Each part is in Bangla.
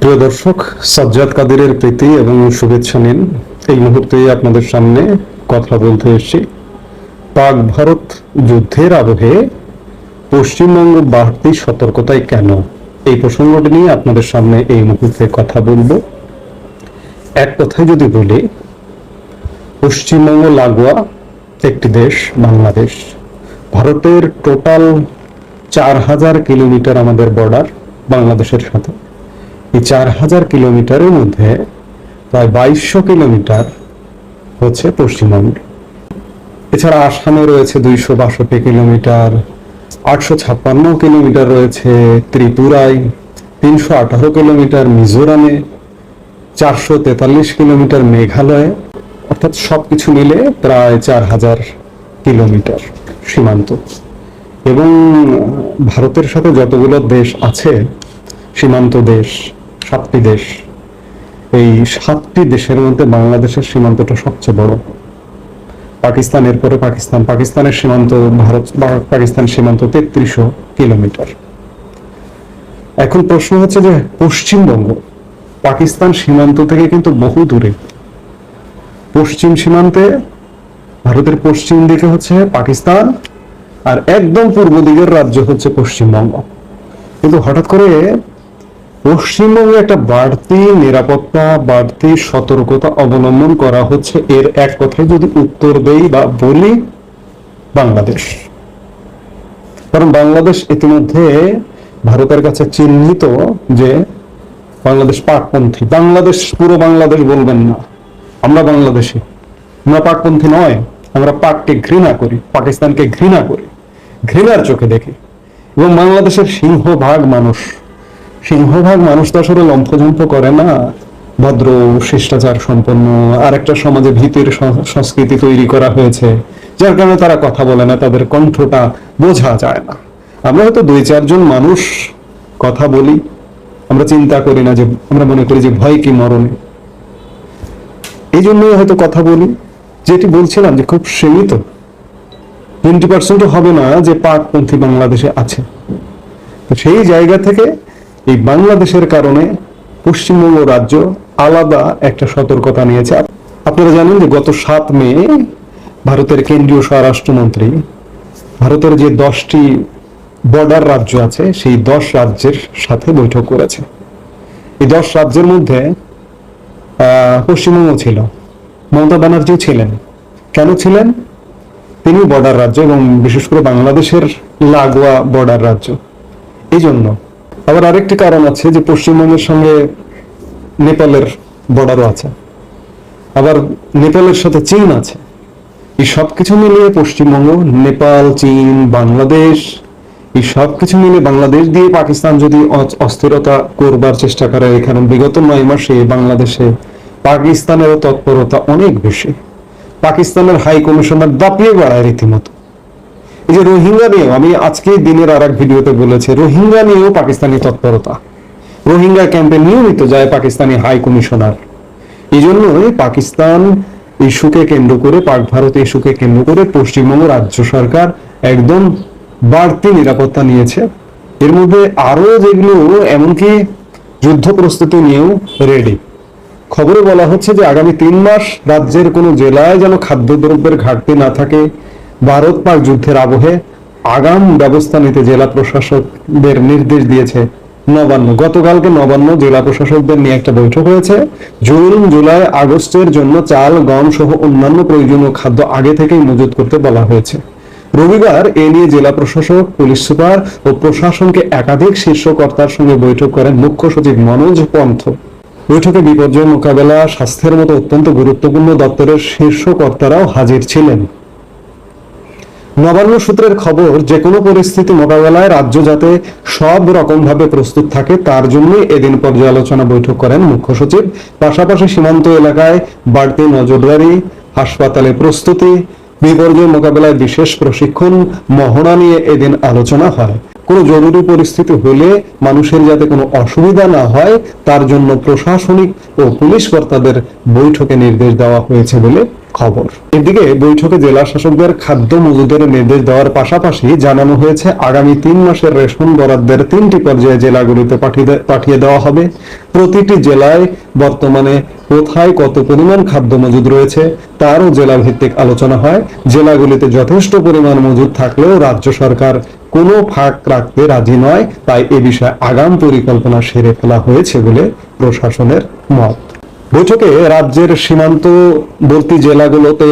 প্রিয় দর্শক, সাজ্জাদ কাদেরের প্রীতি এবং শুভেচ্ছা নিন। এই মুহূর্তে আপনাদের সামনে কথা বলতে এসেছি পাক ভারত যুদ্ধের আবহে পশ্চিমবঙ্গ বাড়তি সতর্কতায় কেন, এই প্রসঙ্গটি নিয়ে আপনাদের সামনে এই মুহূর্তে কথা বলবো। এক কথায় যদি বলি, পশ্চিমবঙ্গ লাগোয়া একটি দেশ বাংলাদেশ। ভারতের টোটাল 4000 কিলোমিটার আমাদের বর্ডার বাংলাদেশের সাথে। এই 4000 কিলোমিটারের মধ্যে প্রায় 2200 কিলোমিটার হচ্ছে পশ্চিমবঙ্গ। এছাড়া আসামে রয়েছে 262 কিলোমিটার, 856 কিলোমিটার রয়েছে ত্রিপুরায়, 318 কিলোমিটার মিজোরামে, 443 কিলোমিটার মেঘালয়ে, অর্থাৎ সবকিছু মিলে প্রায় 4000 কিলোমিটার সীমান্ত। এবং ভারতের সাথে যতগুলো দেশ আছে সীমান্ত দেশ, 7টি দেশ, এই 7টি দেশের মধ্যে বাংলাদেশের সীমান্তটা সবচেয়ে বড়। পাকিস্তানের পরে পাকিস্তানের সীমান্ত, ভারত পাকিস্তান সীমান্ত 3300 কিলোমিটার। এখন প্রশ্ন হচ্ছে যে পশ্চিমবঙ্গ পাকিস্তান সীমান্ত থেকে কিন্তু বহু দূরে। পশ্চিম সীমান্তে ভারতের পশ্চিম দিকে হচ্ছে পাকিস্তান, আর একদম পূর্ব দিকের রাজ্য হচ্ছে পশ্চিমবঙ্গ। কিন্তু হঠাৎ করে পশ্চিমবঙ্গে একটা বাড়তি নিরাপত্তা, বাড়তি সতর্কতা অবলম্বন করা হচ্ছে। এর এক কথায় যদি উত্তর দেই বা বলি, বাংলাদেশ। কারণ বাংলাদেশ ইতিমধ্যে ভারতের কাছে চিহ্নিত যে বাংলাদেশ পাকপন্থী। বাংলাদেশ পুরো বাংলাদেশ বলবেন না, আমরা বাংলাদেশি, আমরা পাকপন্থী নয়। আমরা পাককে ঘৃণা করি, পাকিস্তানকে ঘৃণা করি, ঘৃণার চোখে দেখি। এবং বাংলাদেশের সিংহভাগ মানুষ তো আসলে লম্ফঝম্প করে না, ভদ্র শিষ্টাচার সম্পন্ন। আর একটা সমাজে ভীতির সংস্কৃতি তৈরি করা হয়েছে, যার কারণে তারা কথা বলে না, তাদের কণ্ঠটা বোঝা যায় না। আমরা হয়তো 2-4 জন মানুষ কথা বলি, আমরা চিন্তা করি না, যে আমরা মনে করি যে ভয় কি মরণে, এই জন্যই হয়তো কথা বলি। যেটি বলছিলাম যে খুব সীমিত, 20% হবে না যে পাকপন্থী বাংলাদেশে আছে। তো সেই জায়গা থেকে এই বাংলাদেশের কারণে পশ্চিমবঙ্গ রাজ্য আলাদা একটা সতর্কতা নিয়েছে। আপনারা জানেন যে গত 7 মে ভারতের কেন্দ্রীয় স্বরাষ্ট্রমন্ত্রী ভারতের যে 10টি বর্ডার রাজ্য আছে সেই 10 রাজ্যের সাথে বৈঠক করেছে। এই 10 রাজ্যের মধ্যে পশ্চিমবঙ্গ ছিল, মমতা ব্যানার্জি ছিলেন। কেন ছিলেন? তিনি বর্ডার রাজ্য এবং বিশেষ করে বাংলাদেশের লাগোয়া বর্ডার রাজ্য, এই জন্য। আবার আরেকটি কারণ আছে যে পশ্চিমবঙ্গের সঙ্গে নেপালের বর্ডারও আছে, আবার নেপালের সাথে চীন আছে। এই সবকিছু মিলিয়ে পশ্চিমবঙ্গ, নেপাল, চীন, বাংলাদেশ, এই সবকিছু মিলে বাংলাদেশ দিয়ে পাকিস্তান যদি অস্থিরতা করবার চেষ্টা করে, কারণ বিগত 9 মাসে বাংলাদেশে পাকিস্তানের তৎপরতা অনেক বেশি। পাকিস্তানের হাই কমিশনার দাপিয়ে বেড়ায় রীতিমতো। এই যে রোহিঙ্গা নিয়েও, আমি আজকে দিনের আর এক ভিডিওতে বলেছি, রোহিঙ্গা নিয়েও পাকিস্তানি তৎপরতা। রোহিঙ্গা ক্যাম্পে নিয়মিত যায় পাকিস্তানি হাই কমিশনার। এই জন্যই পাকিস্তান ইস্যুকে কেন্দ্র করে, পাক ভারত ইস্যুকে কেন্দ্র করে পশ্চিমবঙ্গ রাজ্য সরকার একদম বাড়তি নিরাপত্তা নিয়েছে। এর মধ্যে আরো যেগুলো, এমনকি যুদ্ধ প্রস্তুতি নিয়েও রেডি। খবরে বলা হচ্ছে যে আগামী 3 মাস রাজ্যের কোনো জেলায় যেন খাদ্যদ্রব্যের ঘাটতি না থাকে। ভারত পাক যুদ্ধের আবহে আগাম ব্যবস্থা নিতে জেলা প্রশাসকদের নির্দেশ দিয়েছে নবান্ন। গতকালকে নবান্ন জেলা প্রশাসকদের নিয়ে একটা বৈঠক হয়েছে। জুন, জুলাই, আগস্টের জন্য চাল, গম সহ অন্যান্য প্রয়োজনীয় খাদ্য আগে থেকেই মজুত করতে বলা হয়েছে। রবিবার এ নিয়ে জেলা প্রশাসক, পুলিশ সুপার ও প্রশাসনকে একাধিক শীর্ষ কর্তার সঙ্গে বৈঠক করেন মুখ্য সচিব মনোজ পন্থ। বৈঠকে বিপর্যয় মোকাবেলা, স্বাস্থ্যের মতো অত্যন্ত গুরুত্বপূর্ণ দপ্তরের শীর্ষ কর্তারাও হাজির ছিলেন। নবান্ন সূত্রের খবর, যে কোনো পরিস্থিতি মোকাবেলায় রাজ্য যাতে সব রকম ভাবে প্রস্তুত থাকে তার জন্যই এদিন পর্যালোচনা বৈঠক করেন মুখ্য সচিব। পাশাপাশি সীমান্ত এলাকায় বাড়তি নজরদারি, হাসপাতালে প্রস্তুতি, বিপর্যয় মোকাবেলায় বিশেষ প্রশিক্ষণ, মহড়া নিয়ে এদিন আলোচনা হয়। কোনো জরুরি পরিস্থিতি হলে মানুষের যাতে কোনো অসুবিধা না হয় তার জন্য প্রশাসনিক ও পুলিশ কর্তাদের বৈঠকে নির্দেশ দেওয়া হয়েছে বলে খবর। এদিকে বৈঠকে জেলা শাসকদের খাদ্য মজুদের নির্দেশ দেওয়ার পাশাপাশি জানানো হয়েছে আগামী 3 মাসের রেশন বরাদ্দের 3টি পর্যায়ে জেলাগুলিতে পাঠিয়ে দেওয়া হবে। প্রতিটি জেলায় বর্তমানে কোথায় কত পরিমাণ খাদ্য মজুদ রয়েছে তারও জেলা ভিত্তিক আলোচনা হয়। জেলাগুলিতে যথেষ্ট পরিমাণ মজুদ থাকলেও রাজ্য সরকার কোনো ফাঁক রাখতে রাজি নয়, তাই এ বিষয়ে আগাম পরিকল্পনা সেরে ফেলা হয়েছে বলে প্রশাসনের মত। বৈঠকে রাজ্যের সীমান্তবর্তী জেলাগুলোতে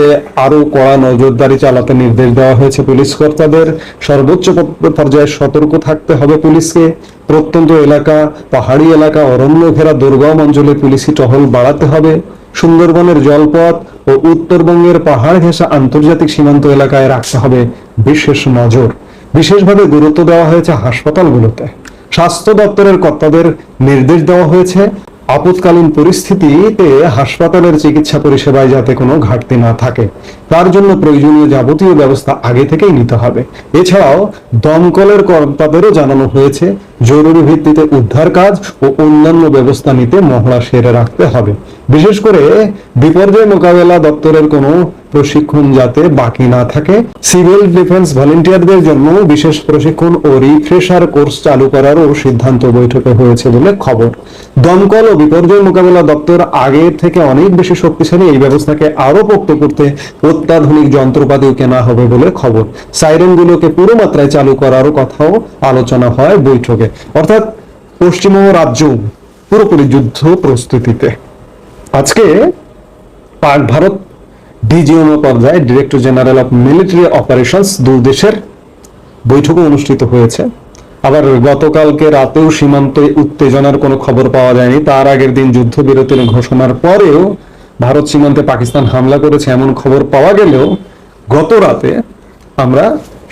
আরো কড়া নজরদারি চালাতে নির্দেশ দেওয়া হয়েছে পুলিশ কর্তাদের। সর্বোচ্চ পর্যায়ে সতর্ক থাকতে হবে পুলিশকে। প্রত্যন্ত এলাকা, পাহাড়ি এলাকা, অরণ্য ঘেরা দুর্গম অঞ্চলে পুলিশি টহল বাড়াতে হবে। সুন্দরবনের জলপথ ও উত্তরবঙ্গের পাহাড় ঘেঁষা আন্তর্জাতিক সীমান্ত এলাকায় রাখতে হবে বিশেষ নজর। বিশেষভাবে গুরুত্ব দেওয়া হয়েছে হাসপাতালগুলোতে। স্বাস্থ্য দপ্তরের কর্তাদের নির্দেশ দেওয়া হয়েছে আপৎকালীন পরিস্থিতিতে হাসপাতালের চিকিৎসা পরিষেবায় যাতে কোনো ঘাটতি না থাকে, তার জন্য প্রয়োজনীয় যাবতীয় ব্যবস্থা আগে থেকেই নিতে হবে। এছাড়াও দমকলের কর্তাদেরও জানানো হয়েছে জরুরি ভিত্তিতে উদ্ধার কাজ ও অন্যান্য ব্যবস্থা নিতে মহড়া সেরে রাখতে হবে। বিশেষ করে বিপর্যয় মোকাবেলা দপ্তরের কোনো প্রশিক্ষণ যাতে বাকি না থাকে। সিভিল ডিফেন্স ভলেন্টিয়ারদের জন্য বিশেষ প্রশিক্ষণ ও রিফ্রেশার কোর্স চালু করারও সিদ্ধান্ত বৈঠকে হয়েছে বলে খবর। দমকল ও বিপর্যয় মোকাবেলা দপ্তর আগের থেকে অনেক বেশি শক্তিশালী। এই ব্যবস্থাকে আরো পোক্ত করতে অত্যাধুনিক যন্ত্রপাতিও কেনা হবে বলে খবর। সাইরেনগুলোকে পুরো মাত্রায় চালু করারও কথাও আলোচনা হয় বৈঠকে। অর্থাৎ পশ্চিমবঙ্গ রাজ্য পুরোপুরি যুদ্ধ প্রস্তুতিতে। আজকে পাক ভারত ডিজিএমও পর্যায়ে director general of military operations দুই দেশের বৈঠকও অনুষ্ঠিত হয়েছে। আবার গতকালকে রাতেও সীমান্তে উত্তেজনার কোনো খবর পাওয়া যায়নি। তার আগের দিন যুদ্ধবিরতির ঘোষণার পরেও ভারত সীমান্তে পাকিস্তান হামলা করেছে এমন খবর পাওয়া গেলেও গত রাতে আমরা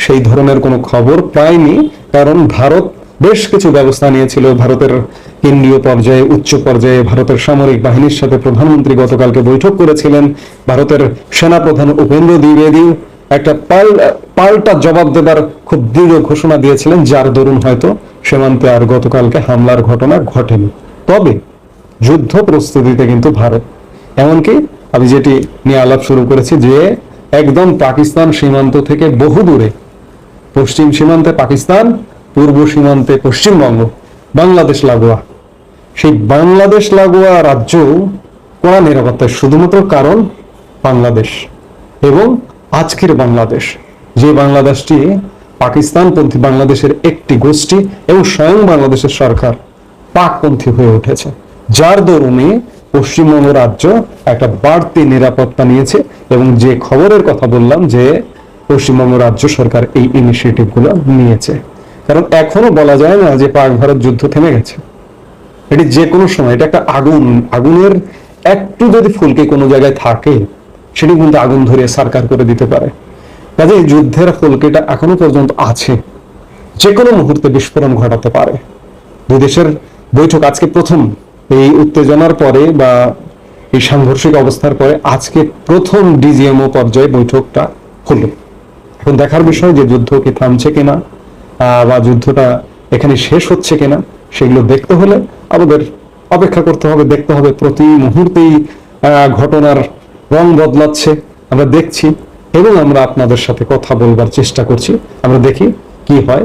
সেই ধরনের কোনো খবর পাইনি, কারণ ভারত বেশ কিছু ব্যবস্থা নিয়েছিল। ভারতের কেন্দ্রীয় পর্যায়ে, উচ্চ পর্যায়ে ভারতের সামরিক বাহিনীর সাথে প্রধানমন্ত্রী গতকালকে বৈঠক করেছিলেন। ভারতের সেনাপ্রধান উপেন্দ্র দ্বিবেদী একটা পাল্টা জবাব দেবার খুব দৃঢ় ঘোষণা দিয়েছিলেন, যার দরুন হয়তো সীমান্তে আর গতকালকে হামলার ঘটনা ঘটেনি। তবে যুদ্ধ প্রস্তুতিতে কিন্তু ভারত, এমনকি আমি যেটি নিয়ে আলাপ শুরু করেছি যে একদম পাকিস্তান সীমান্ত থেকে বহু দূরে, পশ্চিম সীমান্তে পাকিস্তান, পূর্ব সীমান্তে পশ্চিমবঙ্গ, বাংলাদেশ লাগোয়া, সেই বাংলাদেশ লাগোয়া রাজ্য কড়া নিরাপত্তায়, শুধুমাত্র কারণ বাংলাদেশ এবং আজকের বাংলাদেশ, যে বাংলাদেশটি পাকিস্তানপন্থী বাংলাদেশের একটি গোষ্ঠী এবং স্বয়ং বাংলাদেশের সরকার পাকপন্থী হয়ে উঠেছে, যার দরুনে পশ্চিমবঙ্গ রাজ্য একটা বাড়তি নিরাপত্তা নিয়েছে। এবং যে খবরের কথা বললাম যে পশ্চিমবঙ্গ রাজ্য সরকার এই ইনিশিয়েটিভ গুলো নিয়েছে, কারণ এখনো বলা যায় না যে পাক ভারত যুদ্ধ থেমে গেছে। এটি যে কোনো সময়, এটা একটা আগুনের একটু যদি ফুলকে কোনো জায়গায় থাকে সেটি কিন্তু আগুন ধরিয়ে সারকার করে দিতে পারে। কাজে যুদ্ধের ফুলকেটা এখনো পর্যন্ত আছে, যে কোনো মুহূর্তে বিস্ফোরণ ঘটাতে পারে। দুই দেশের বৈঠক আজকে প্রথম, এই উত্তেজনার পরে বা এই সাংঘর্ষিক অবস্থার পরে আজকে প্রথম ডিজিএমও পর্যায়ে বৈঠকটা হলো। এখন দেখার বিষয় যে যুদ্ধ কি থামছে কিনা বা যুদ্ধটা এখানে শেষ হচ্ছে কিনা, সেগুলো দেখতে হলে আমাদের অপেক্ষা করতে হবে, দেখতে হবে। প্রতি মুহূর্তেই ঘটনার রং বদলাচ্ছে, আমরা দেখছি এবং আমরা আপনাদের সাথে কথা বলবার চেষ্টা করছি। আমরা দেখি কি হয়।